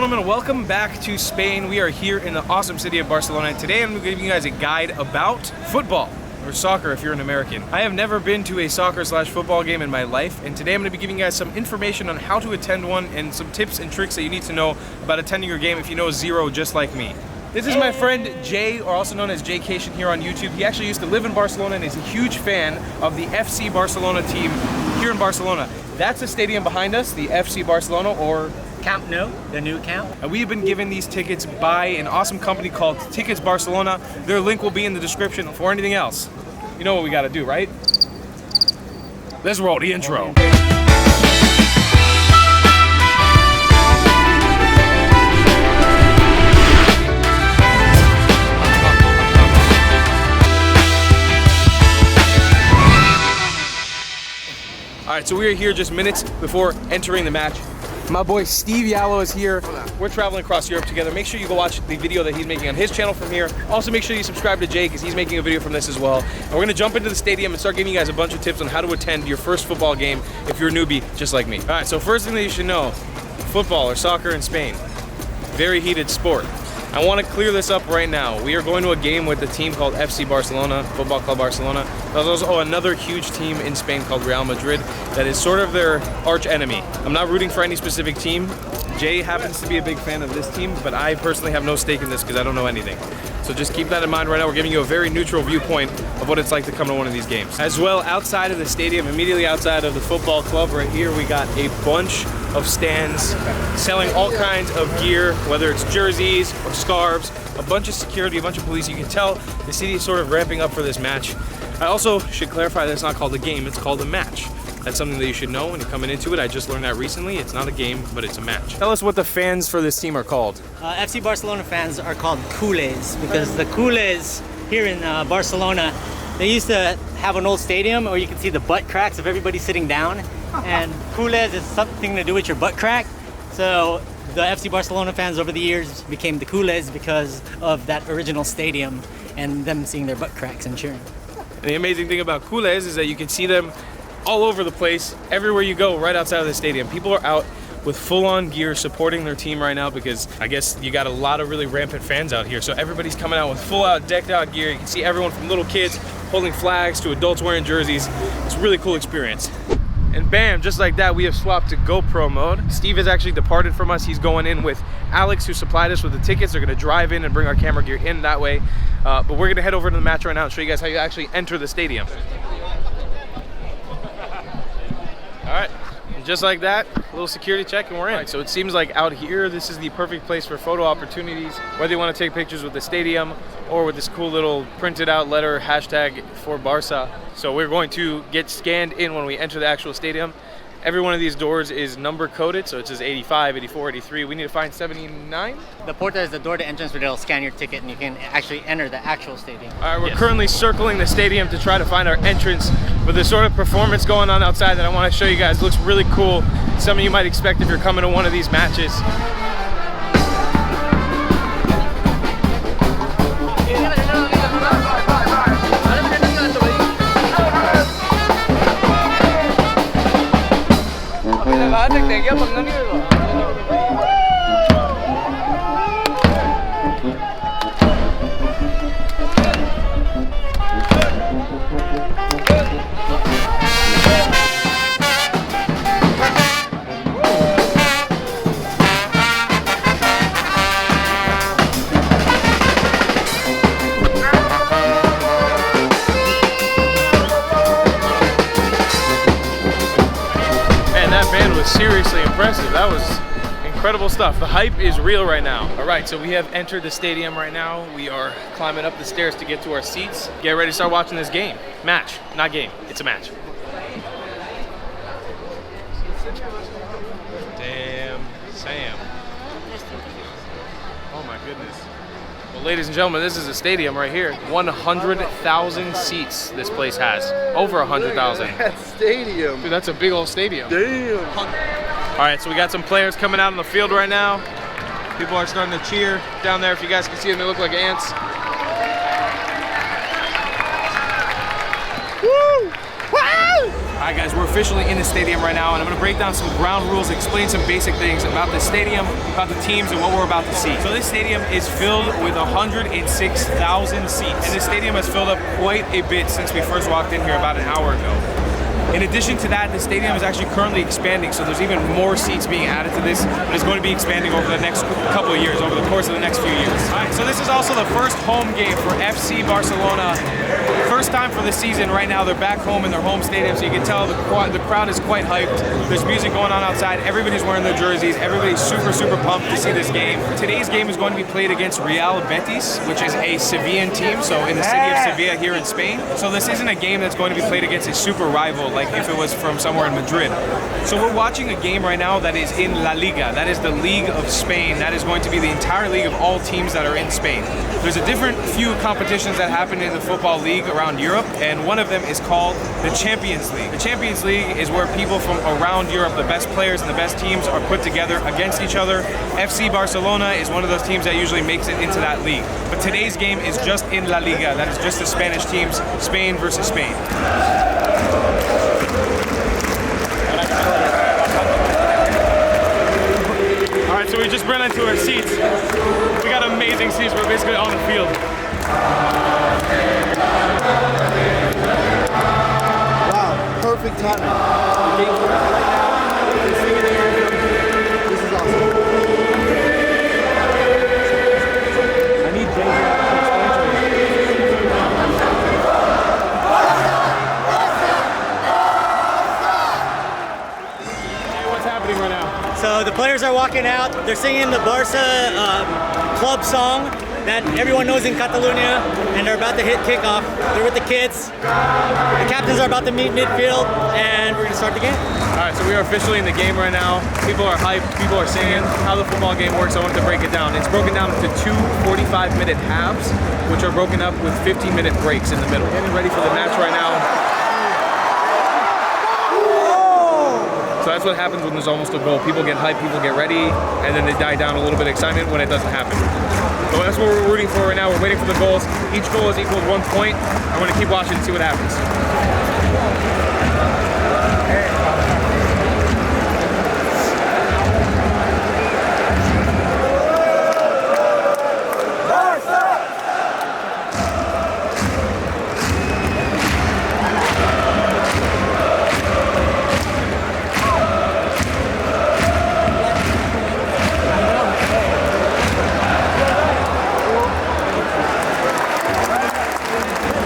gentlemen, welcome back to Spain. We are here in the awesome city of Barcelona, and today I'm going to give you guys a guide about football, or soccer if you're an American. I have never been to a soccer/football game in my life, and today I'm going to be giving you guys some information on how to attend one and some tips and tricks that you need to know about attending your game if you know zero just like me. This is my friend Jay, or also known as Jaycation here on YouTube. He actually used to live in Barcelona and is a huge fan of the FC Barcelona team here in Barcelona. That's the stadium behind us, the FC Barcelona, or Camp Nou, the new camp. And we've been given these tickets by an awesome company called Tickets Barcelona. Their link will be in the description. For anything else, you know what we gotta do, right? Let's roll the intro. All right, so we are here just minutes before entering the match. My boy Steve Yalo is here. We're traveling across Europe together. Make sure you go watch the video that he's making on his channel from here. Also, make sure you subscribe to Jay because he's making a video from this as well. And we're gonna jump into the stadium and start giving you guys a bunch of tips on how to attend your first football game if you're a newbie just like me. All right, so first thing that you should know, football or soccer in Spain, very heated sport. I want to clear this up right now. We are going to a game with a team called FC Barcelona, Football Club Barcelona. There's also another huge team in Spain called Real Madrid that is sort of their arch enemy. I'm not rooting for any specific team. Jay happens to be a big fan of this team, but I personally have no stake in this because I don't know anything. So just keep that in mind right now. We're giving you a very neutral viewpoint of what it's like to come to one of these games. As well, outside of the stadium, immediately outside of the football club right here, we got a bunch of stands selling all kinds of gear, whether it's jerseys or scarves, a bunch of security, a bunch of police. You can tell the city is sort of ramping up for this match. I also should clarify that it's not called a game, it's called a match. That's something that you should know when you're coming into it. I just learned that recently. It's not a game, but it's a match. Tell us what the fans for this team are called. FC Barcelona fans are called culés because the culés here in Barcelona, they used to have an old stadium where you can see the butt cracks of everybody sitting down. And culés is something to do with your butt crack. So the FC Barcelona fans over the years became the culés because of that original stadium and them seeing their butt cracks and cheering. And the amazing thing about culés is that you can see them all over the place, everywhere you go, right outside of the stadium. People are out with full-on gear supporting their team right now because I guess you got a lot of really rampant fans out here. So everybody's coming out with full-out, decked-out gear. You can see everyone from little kids holding flags to adults wearing jerseys. It's a really cool experience. And bam, just like that, we have swapped to GoPro mode. Steve has actually departed from us. He's going in with Alex, who supplied us with the tickets. They're gonna drive in and bring our camera gear in that way. But we're gonna head over to the match right now and show you guys how you actually enter the stadium. All right, and just like that, a little security check and we're in. Right, so it seems like out here, this is the perfect place for photo opportunities, whether you want to take pictures with the stadium or with this cool little printed out letter, hashtag for Barca. So we're going to get scanned in when we enter the actual stadium. Every one of these doors is number coded, so it says 85, 84, 83. We need to find 79. The porta is the door to entrance where they'll scan your ticket and you can actually enter the actual stadium. All right, we're currently circling the stadium to try to find our entrance with the sort of performance going on outside that I want to show you guys. It looks really cool. Something you might expect if you're coming to one of these matches. Seriously impressive. That was incredible stuff. The hype is real right now. All right, so we have entered the stadium right now. We are climbing up the stairs to get to our seats. Get ready to start watching this game. Match, not game. It's a match. Damn, Sam. Oh my goodness. Well, ladies and gentlemen, this is a stadium right here. 100,000 seats this place has. Over 100,000. That stadium. Dude, that's a big old stadium. Damn. All right, so we got some players coming out on the field right now. People are starting to cheer down there. If you guys can see them, they look like ants. Woo! Woo! Alright guys, we're officially in the stadium right now, and I'm going to break down some ground rules, explain some basic things about the stadium, about the teams, and what we're about to see. So this stadium is filled with 106,000 seats, and this stadium has filled up quite a bit since we first walked in here about an hour ago. In addition to that, the stadium is actually currently expanding, so there's even more seats being added to this, and it's going to be expanding over the next couple of years, over the course of the next few years. All right, so this is also the first home game for FC Barcelona. First time for the season right now. They're back home in their home stadium, so you can tell the crowd is quite hyped. There's music going on outside. Everybody's wearing their jerseys. Everybody's super, super pumped to see this game. Today's game is going to be played against Real Betis, which is a Sevillan team, so in the city of Sevilla here in Spain. So this isn't a game that's going to be played against a super rival like if it was from somewhere in Madrid. So we're watching a game right now that is in La Liga. That is the League of Spain. That is going to be the entire league of all teams that are in Spain. There's a different few competitions that happen in the football league around Europe, and one of them is called the Champions League. The Champions League is where people from around Europe, the best players and the best teams, are put together against each other. FC Barcelona is one of those teams that usually makes it into that league. But today's game is just in La Liga. That is just the Spanish teams, Spain versus Spain. Alright, so we just ran into our seats. We got amazing seats. We're basically on the field. Wow, perfect timing. The game's right now. This is awesome. I need Jay here to explain to me. Hey, what's happening right now? So the players are walking out. They're singing the Barca club song that everyone knows in Catalonia, and they're about to hit kickoff. They're with the kids. The captains are about to meet midfield, and we're gonna start the game. All right, so we are officially in the game right now. People are hyped, people are singing. How the football game works, I wanted to break it down. It's broken down into two 45-minute halves, which are broken up with 15-minute breaks in the middle. Getting ready for the match right now. So that's what happens when there's almost a goal. People get hyped, people get ready, and then they die down a little bit of excitement when it doesn't happen. So that's what we're rooting for right now. We're waiting for the goals. Each goal is equal to 1 point. I'm going to keep watching and see what happens.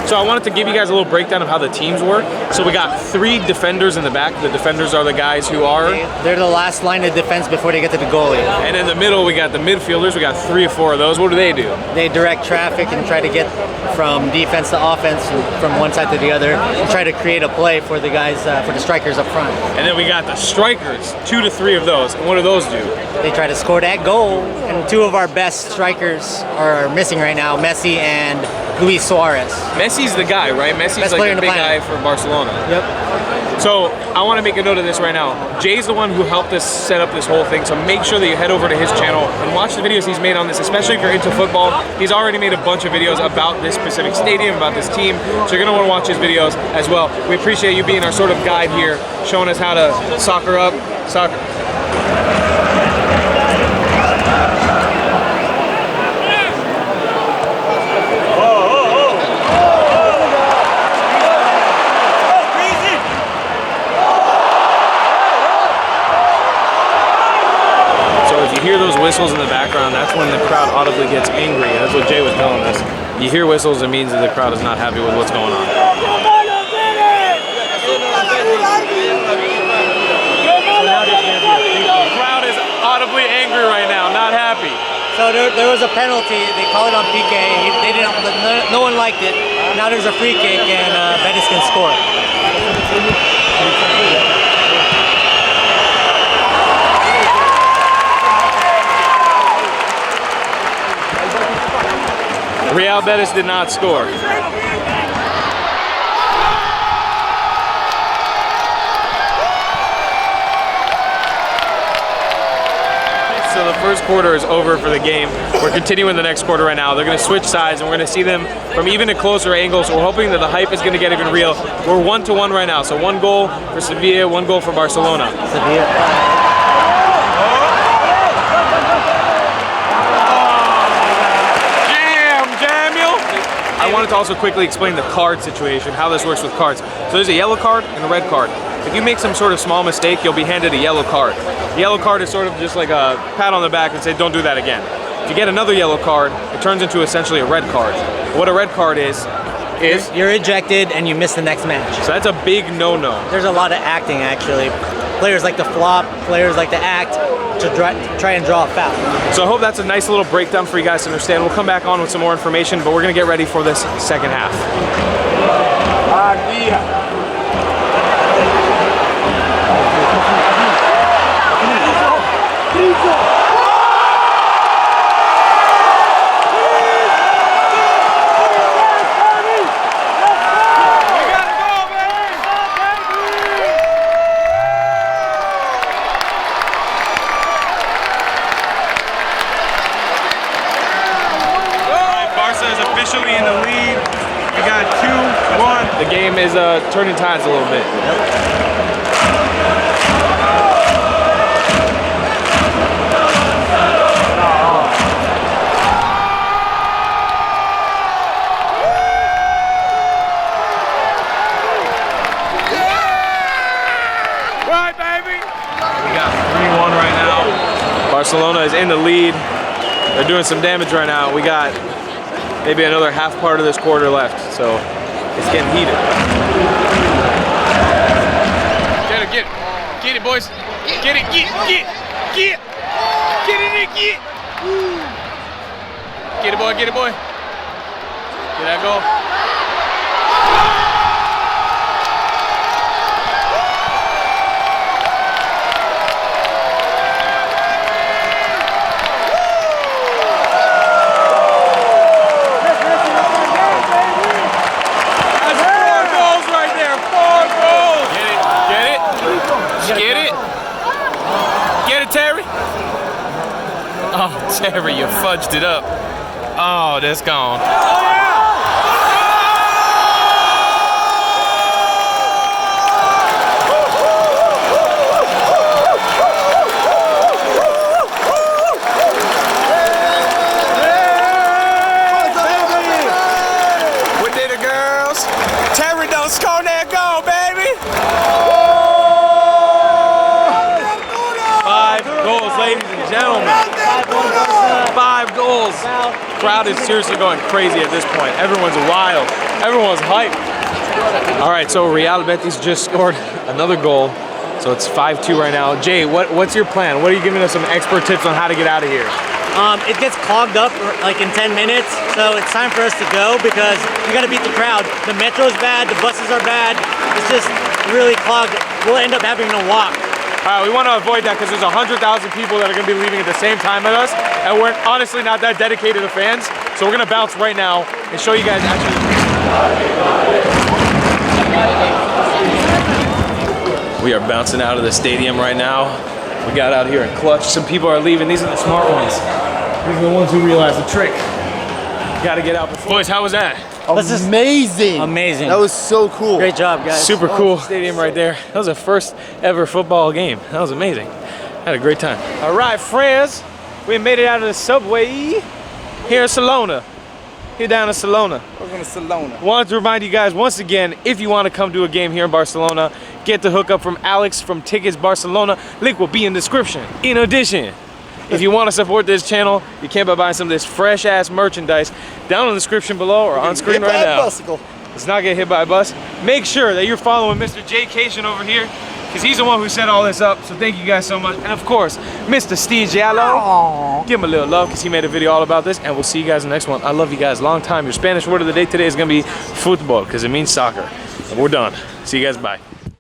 So I wanted to give you guys a little breakdown of how the teams work. So we got 3 defenders in the back. The defenders are the guys who are... They're the last line of defense before they get to the goalie. And in the middle, we got the midfielders. We got 3 or 4 of those. What do? They direct traffic and try to get from defense to offense, from one side to the other, and try to create a play for the guys, for the strikers up front. And then we got the strikers, 2 to 3 of those. And what do those do? They try to score that goal, and 2 of our best strikers are missing right now, Messi and Luis Suarez. Messi's the guy, right? Messi's Best like player the in the big guy planet. for Barcelona. Yep. So I want to make a note of this right now. Jay's the one who helped us set up this whole thing, so make sure that you head over to his channel and watch the videos he's made on this, especially if you're into football. He's already made a bunch of videos about this specific stadium, about this team, so you're going to want to watch his videos as well. We appreciate you being our sort of guide here, showing us how to soccer up. Hear those whistles in the background, that's when the crowd audibly gets angry. That's what Jay was telling us. You hear whistles, it means that the crowd is not happy with what's going on. The crowd is audibly angry right now, not happy. So there was a penalty. They call it on PK. They didn't. No one liked it. Now there's a free kick, and Betis can score. Real Betis did not score. So the first quarter is over for the game. We're continuing the next quarter right now. They're going to switch sides, and we're going to see them from even a closer angle. So we're hoping that the hype is going to get even real. We're 1-1 right now. So 1 goal for Sevilla, 1 goal for Barcelona. Sevilla. I wanted to also quickly explain the card situation, how this works with cards. So there's a yellow card and a red card. If you make some sort of small mistake, you'll be handed a yellow card. The yellow card is sort of just like a pat on the back and say, don't do that again. If you get another yellow card, it turns into essentially a red card. What a red card is You're ejected and you miss the next match. So that's a big no-no. There's a lot of acting, actually. Players like to flop, players like to act to try and draw a foul. So I hope that's a nice little breakdown for you guys to understand. We'll come back on with some more information, but we're gonna get ready for this second half. Officially in the lead. We got 2-1. The game is turning tides a little bit. Right, baby. We got 3-1 right now. Barcelona is in the lead. They're doing some damage right now. We got maybe another half part of this quarter left, so it's getting heated. Get it, boys. Get it, get it, get it, boy. Get that goal. Oh, Terry, you fudged it up. Oh, that's gone. We did it, girls. Terry, don't score that goal, baby. 5 goals, ladies and gentlemen. 5 goals. Crowd is seriously going crazy at this point. Everyone's wild. Everyone's hyped. All right, so Real Betis just scored another goal. So it's 5-2 right now. Jay, what's your plan? What are you giving us some expert tips on how to get out of here? It gets clogged up like in 10 minutes, so it's time for us to go because we gotta beat the crowd. The metro's bad, the buses are bad. It's just really clogged. We'll end up having to walk. All right, we want to avoid that because there's 100,000 people that are going to be leaving at the same time as us, and we're honestly not that dedicated to fans. So we're going to bounce right now and show you guys actually. We are bouncing out of the stadium right now. We got out here in clutch. Some people are leaving. These are the smart ones. These are the ones who realize the trick. Got to get out before. Boys, how was that? Amazing. Amazing. That was so cool. Great job, guys. Super cool stadium right there. That was a first ever football game. That was amazing. Had a great time. All right, friends. We made it out of the subway here in Salona. Here down in Salona. We're going to Salona. Wanted to remind you guys once again, if you want to come to a game here in Barcelona, get the hookup from Alex from Tickets Barcelona. Link will be in the description. In addition, if you want to support this channel, you can by buying some of this fresh ass merchandise down in the description below or on screen right now. Let's not get hit by a bus. Make sure that you're following Mr. J. Cation over here because he's the one who set all this up. So thank you guys so much. And of course, Mr. Steve Yalo. Give him a little love because he made a video all about this. And we'll see you guys in the next one. I love you guys. Long time. Your Spanish word of the day today is going to be football because it means soccer. And we're done. See you guys. Bye.